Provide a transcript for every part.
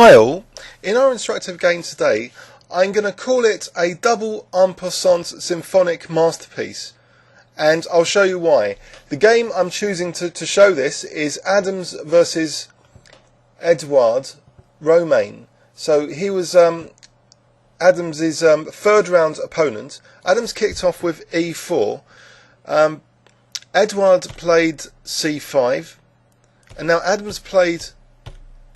Hi all, in our instructive game today I'm going to call it a double enpassant symphonic masterpiece, and I'll show you why. The game I'm choosing to show this is Adams versus Edouard Romain. So he was Adams' third round opponent. Adams kicked off with e4, Edouard played c5, and now Adams played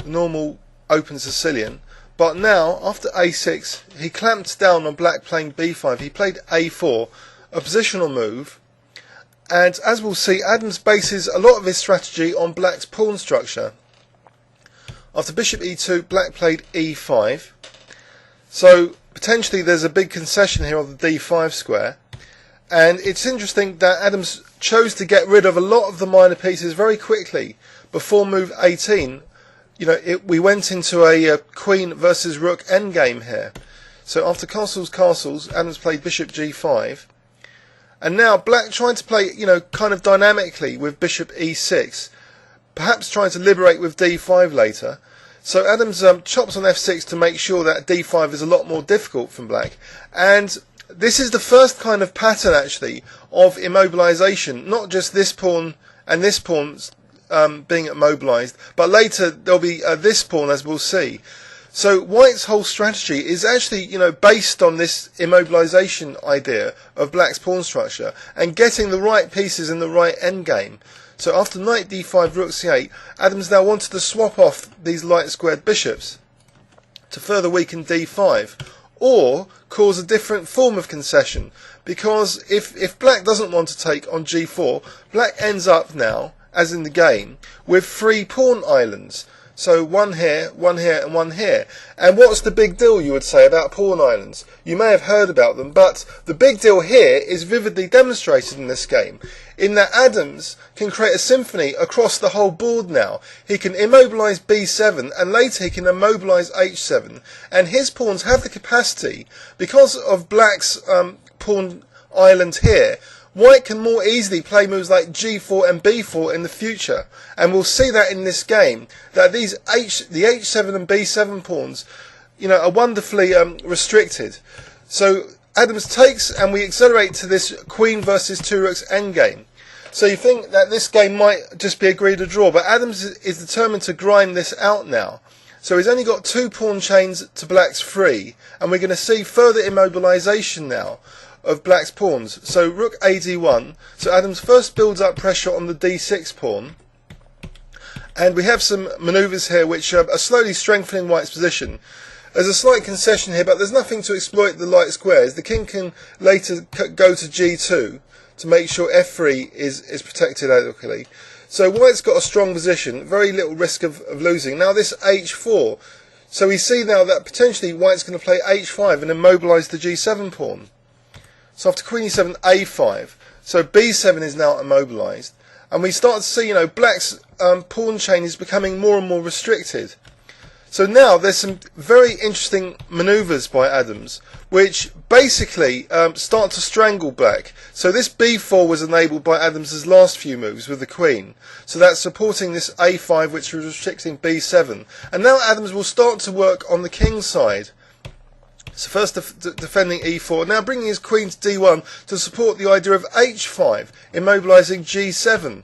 normal open Sicilian, but now after a6 he clamped down on black playing b5. He played a4, a positional move, and as we'll see, Adams bases a lot of his strategy on black's pawn structure. After bishop e2, black played e5, so potentially there's a big concession here of the d5 square, and it's interesting that Adams chose to get rid of a lot of the minor pieces very quickly before move 18. You know, we went into a queen versus rook endgame here. So after castles, Adams played bishop g5, and now black trying to play, you know, kind of dynamically with bishop e6, perhaps trying to liberate with d5 later. So Adams chops on f6 to make sure that d5 is a lot more difficult from black, and this is the first kind of pattern actually of immobilization, not just this pawn and this pawn being immobilized, but later there'll be this pawn, as we'll see. So White's whole strategy is actually, you know, based on this immobilization idea of black's pawn structure and getting the right pieces in the right endgame. So after knight d5, rook c8, Adams now wanted to swap off these light squared bishops to further weaken d5, or cause a different form of concession, because if black doesn't want to take on g4, black ends up now, as in the game, with 3 pawn islands. So one here, and one here. And what's the big deal, you would say, about pawn islands? You may have heard about them, but the big deal here is vividly demonstrated in this game, in that Adams can create a symphony across the whole board now. He can immobilize b7, and later he can immobilize h7, and his pawns have the capacity, because of black's pawn island here, White can more easily play moves like g4 and b4 in the future, and we'll see that in this game, that the h7 and b7 pawns, you know, are wonderfully restricted. So Adams takes, and we accelerate to this queen versus 2 rooks endgame. So you think that this game might just be agreed a draw, but Adams is determined to grind this out now. So he's only got 2 pawn chains to black's 3, and we're going to see further immobilization now of black's pawns. So rook ad1, so Adams first builds up pressure on the d6 pawn, and we have some manoeuvres here which are slowly strengthening White's position. There's a slight concession here, but there's nothing to exploit the light squares. The king can later go to g2 to make sure f3 is protected adequately. So White's got a strong position, very little risk of losing. Now this h4, so we see now that potentially White's going to play h5 and immobilize the g7 pawn. So after queen e7, a5, so b7 is now immobilized, and we start to see, you know, black's pawn chain is becoming more and more restricted. So now there's some very interesting maneuvers by Adams, which basically start to strangle black. So this b4 was enabled by Adams's last few moves with the queen, so that's supporting this a5, which was restricting b7, and now Adams will start to work on the king's side. So first defending e4, now bringing his queen to d1 to support the idea of h5, immobilizing g7.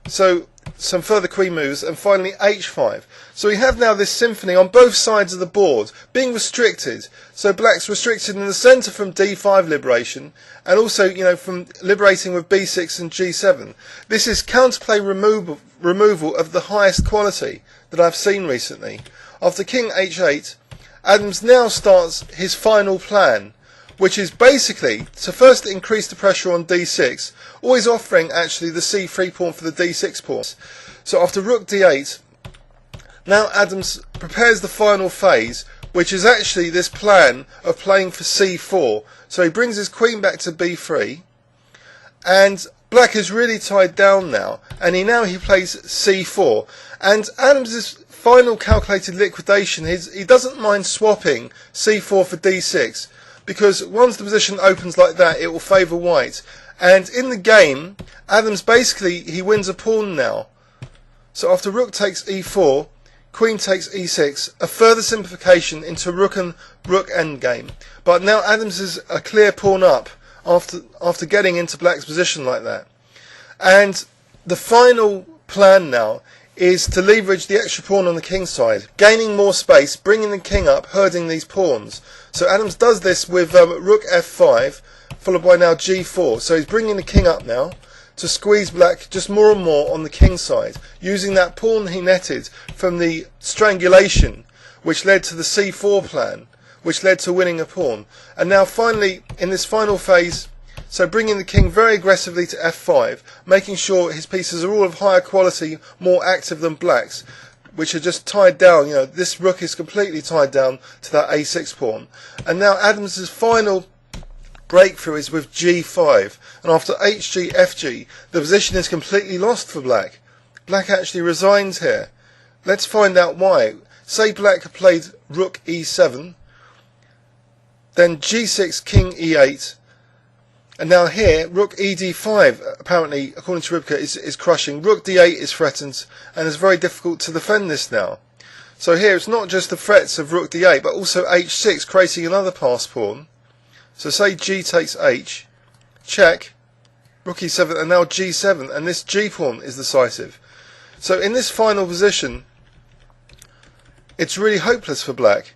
So some further queen moves, and finally h5. So we have now this symphony on both sides of the board, being restricted. So black's restricted in the centre from d5 liberation, and also, you know, from liberating with b6 and g7. This is counterplay removal of the highest quality that I've seen recently. After king h8, Adams now starts his final plan, which is basically to first increase the pressure on d6, always offering actually the c3 pawn for the d6 pawn. So after rook d8, now Adams prepares the final phase, which is actually this plan of playing for c4. So he brings his queen back to b3, and black is really tied down now, and he plays c4, and Adams's final calculated liquidation is he doesn't mind swapping c4 for d6, because once the position opens like that, it will favour White. And in the game, Adams basically, he wins a pawn now. So after rook takes e4, queen takes e6, a further simplification into rook and rook endgame. But now Adams is a clear pawn up after getting into black's position like that. And the final plan now is to leverage the extra pawn on the king side, gaining more space, bringing the king up, herding these pawns. So Adams does this with rook f5, followed by now g4. So he's bringing the king up now to squeeze black just more and more on the king side, using that pawn he netted from the strangulation, which led to the c4 plan, which led to winning a pawn. And now finally, in this final phase, so bringing the king very aggressively to f5, making sure his pieces are all of higher quality, more active than black's, which are just tied down. You know, this rook is completely tied down to that a6 pawn. And now Adams's final breakthrough is with g5, and after hg, fg, the position is completely lost for black. Black actually resigns here. Let's find out why. Say black had played rook e7, then g6, king e8, and now here rook ed5, apparently according to Rybka, is crushing. Rook d8 is threatened, and it's very difficult to defend this now. So here it's not just the threats of rook d8, but also h6, creating another pass pawn. So say g takes h, check, rook e7, and now g7, and this g pawn is decisive. So in this final position, it's really hopeless for black.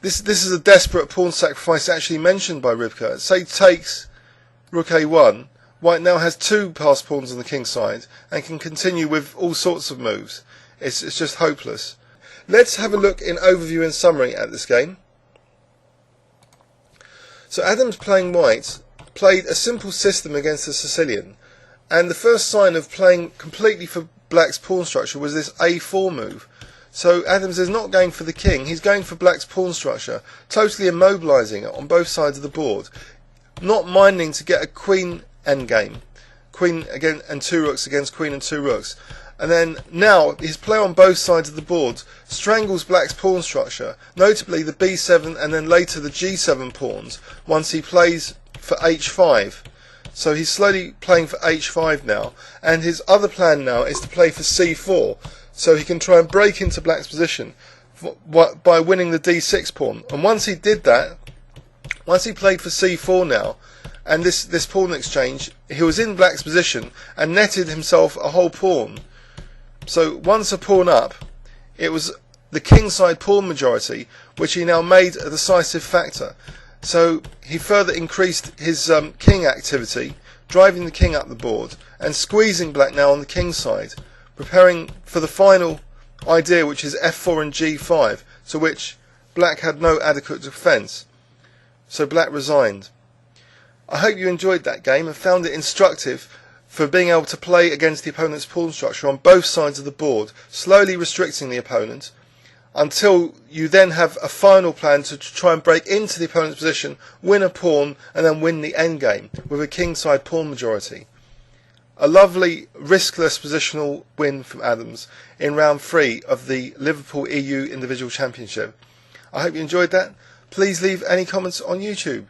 This is a desperate pawn sacrifice actually mentioned by Rybka. Say takes rook a1, white now has two pass pawns on the king side and can continue with all sorts of moves. It's just hopeless. Let's have a look in overview and summary at this game. So Adams, playing white, played a simple system against the Sicilian, and the first sign of playing completely for black's pawn structure was this a4 move. So Adams is not going for the king, he's going for black's pawn structure, totally immobilising it on both sides of the board, not minding to get a queen endgame, queen again and two rooks against queen and two rooks. And then now his play on both sides of the board strangles black's pawn structure, notably the b7 and then later the g7 pawns once he plays for h5. So he's slowly playing for h5 now, and his other plan now is to play for c4, so he can try and break into black's position by winning the d6 pawn. And once he did that, once he played for c4 now, and this pawn exchange, he was in black's position and netted himself a whole pawn. So once a pawn up, it was the kingside pawn majority, which he now made a decisive factor. So he further increased his king activity, driving the king up the board and squeezing black now on the king side, preparing for the final idea, which is f4 and g5, to which black had no adequate defence. So black resigned. I hope you enjoyed that game and found it instructive for being able to play against the opponent's pawn structure on both sides of the board, slowly restricting the opponent, until you then have a final plan to try and break into the opponent's position, win a pawn, and then win the endgame with a kingside pawn majority. A lovely, riskless positional win from Adams in round 3 of the Liverpool EU Individual Championship. I hope you enjoyed that. Please leave any comments on YouTube.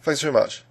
Thanks very much.